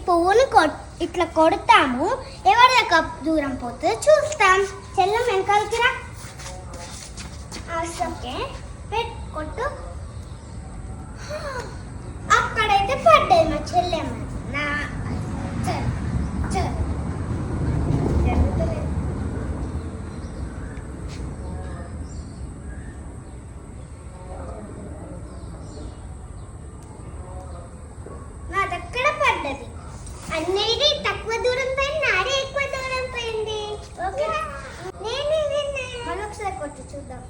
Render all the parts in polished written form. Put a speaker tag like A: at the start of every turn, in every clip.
A: పువ్వుని ఇట్లా కొడతాము, ఎవరి దాకా దూరం పోతుందో చూస్తాం. చెల్లం వెనకాలకి రా. ఓకే కొట్టు. అక్కడైతే పడ్డది మా చెల్లెమ్మ. నా నాదక్కడ పడ్డది. అన్నయ్యది తక్కువ దూరం పోయింది, నాదే ఎక్కువ దూరం పోయింది. ఓకే మరొకసారి కొట్టు చూద్దాం.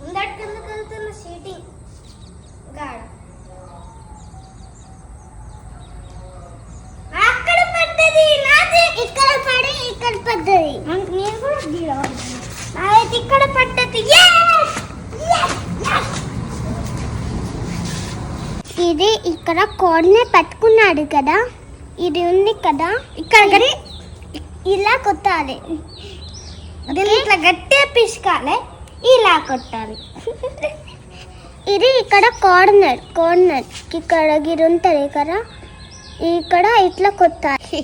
A: ముందటి కిందకి వెళ్తున్న సీటింగ్ గాడ్ అక్కడ పడ్డది. నాదే ఇక్కడ పడి ఇక్కడ పడ్డది. నేను కూడా నాదైతే ఇక్కడ పడ్డది. ఇది ఇక్కడ కోడ్ని పట్టుకున్నాడు కదా, ఇది ఉంది కదా, ఇక్కడ ఇలా కొట్టాలి. ఇట్లా గట్టిగా పిసుకాలి, ఇలా కొట్టాలి. ఇది ఇక్కడ కార్నర్ ఇక్కడ గిరి ఉంటుంది కదా, ఇక్కడ ఇట్లా కొట్టాలి.